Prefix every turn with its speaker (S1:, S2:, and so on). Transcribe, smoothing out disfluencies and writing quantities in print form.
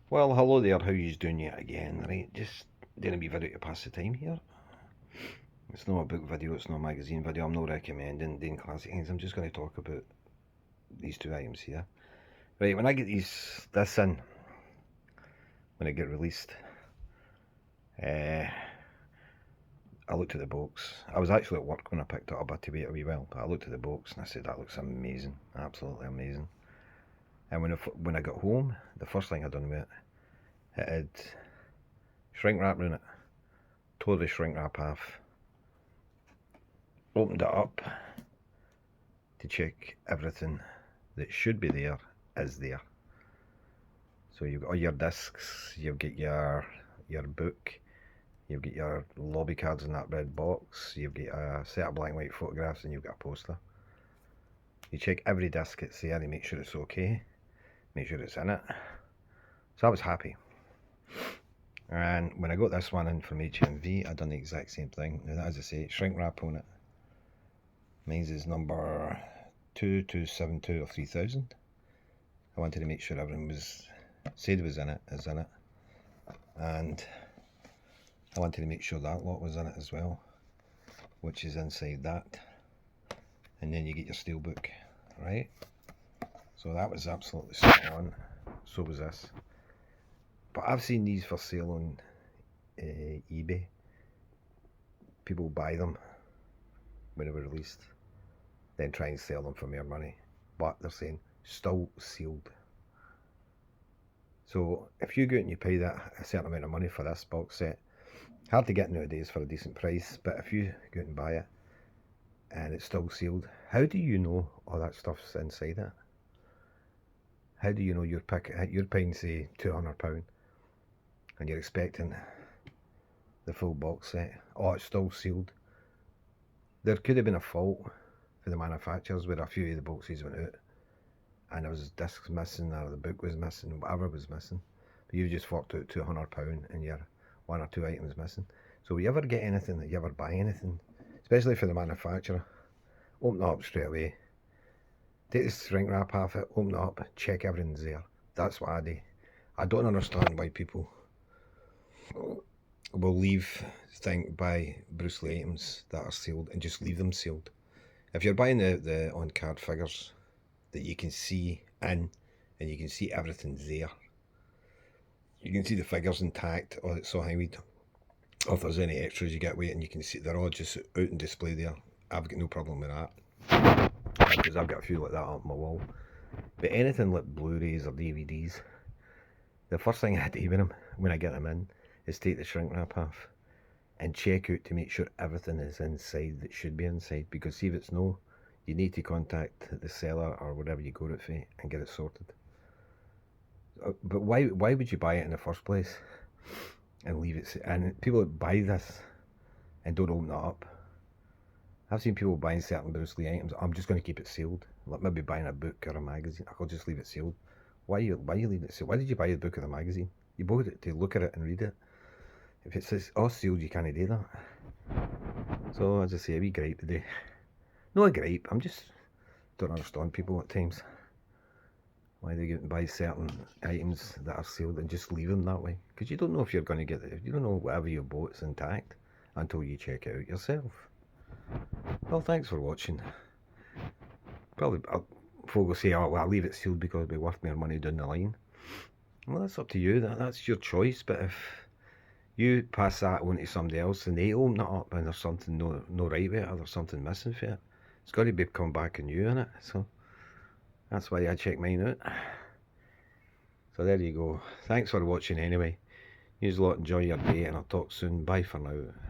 S1: Well, hello there, how yous doing yet again, right? Just doing a wee video to pass the time here. It's not a book video, it's not a magazine video, I'm not recommending doing classic things, I'm just going to talk about these two items here. Right, when I get this in, when it get released, I looked at the box. I was actually at work when I picked it up, I had to wait a wee while, but I looked at the box and I said, that looks amazing, absolutely amazing. And when I got home, the first thing I done with it had shrink wrap around it, tore the shrink wrap off, opened it up to check everything that should be there is there. So you've got all your discs, you've got your book, you've got your lobby cards in that red box, you've got a set of black and white photographs, and you've got a poster. You check every disc that's there to make sure it's okay, make sure it's in it. So I was happy. And when I got this one in from HMV, I done the exact same thing. Now, as I say, shrink wrap on it. Mine's is number 2272 or 3000. I wanted to make sure everything was said was in it, is in it. And I wanted to make sure that lot was in it as well, which is inside that. And then you get your steelbook, right? So that was absolutely spot on. So was this. But I've seen these for sale on eBay. People buy them when they were released, then try and sell them for more money. But they're saying still sealed. So if you go out and you pay that a certain amount of money for this box set, hard to get nowadays for a decent price, but if you go out and buy it and it's still sealed, how do you know all that stuff's inside it? How do you know you're paying say £200 and you're expecting the full box set? Oh, it's still sealed. There could have been a fault for the manufacturers where a few of the boxes went out and there was discs missing or the book was missing, whatever was missing. But you just forked out £200 and you're one or two items missing. So if you ever get anything, you ever buy anything, especially for the manufacturer, open it up straight away. Take the shrink wrap off it, open it up, check everything's there. That's what I do. I don't understand why people will buy Bruce Lee items that are sealed and just leave them sealed. If you're buying the on-card figures that you can see in and you can see everything's there, you can see the figures intact, or it's so highwayed, or if there's any extras you get with it and you can see they're all just out in display there, I've got no problem with that, because I've got a few like that up on my wall. But anything like Blu-rays or DVDs, the first thing I do with them when I get them in is take the shrink wrap off and check out to make sure everything is inside that should be inside, because see if it's no, you need to contact the seller or whatever you go to for and get it sorted. But why would you buy it in the first place and leave it? And people that buy this and don't open it up, I've seen people buying certain Bruce Lee items. I'm just going to keep it sealed. Like maybe buying a book or a magazine, I'll just leave it sealed. Why you leave it sealed? Why did you buy the book or the magazine? You bought it to look at it and read it. If it says all sealed, you can't do that. So as I say, a wee gripe today. No a gripe, I'm just don't understand people at times. Why they go and buy certain items that are sealed and just leave them that way. Because you don't know if you're going to get it. You don't know whatever you bought's intact until you check it out yourself. Well, thanks for watching. Probably folk will say, oh, well, I'll leave it sealed because it'll be worth more money down the line. Well, that's up to you. That's your choice. But if you pass that on to somebody else and they open it up and there's something no right with it, or there's something missing for it, it's got to be come back on you, innit? So that's why I check mine out. So there you go. Thanks for watching anyway. You lot enjoy your day and I'll talk soon. Bye for now.